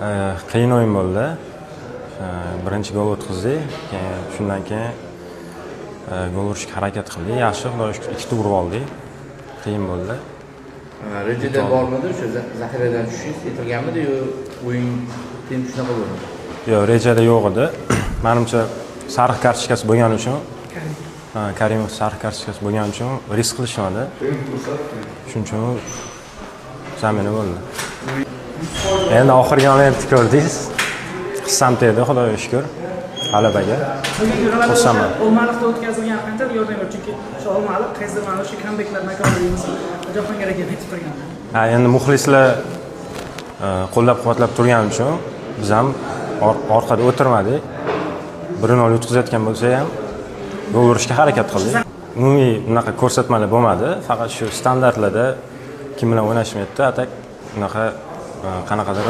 Qiyin o'yin bo'ldi. Birinchi gol o'tkazdik. Shundan keyin gol urishga harakat qildik. Yaxshi, Xudoga shukr, ikkita urib oldik. Qiyin bo'ldi. Rejada bormidi o'sha zaxiradan tushish yetilganmidi yo o'yin keyin shunaqa bo'ldi? Yo'q, rejada yo'q edi. Menimcha sariq kartochkasi bo'lgani uchun, Karimov sariq kartochkasi bo'lgani uchun risk qilishmadi. Shuning uchun zamina bo'ldi. Endi oxirgi o'yinni ko'rdingiz. Hissam tegdi, Xudoga shukr. G'alabaga. Xursandman. Olmaliqda o'tkazilgan qanchalik yordam berdi? Chunki o'sha Olmaliq qaysidir mana shu kambeklar makonligimiz Jahongir aka aytib turgan. Endi muxlislar qo'llab-quvvatlab turgani uchun biz ham orqada o'tirmadik. 1-0 yutqazayotgan bo'lsa ham gol urishga harakat qildik. Umumiy bunaqa ko'rsatmalar bo'lmadi, faqat shu standartlarda kim bilan o'ynashmayapti, atak bunaqa qanaqadir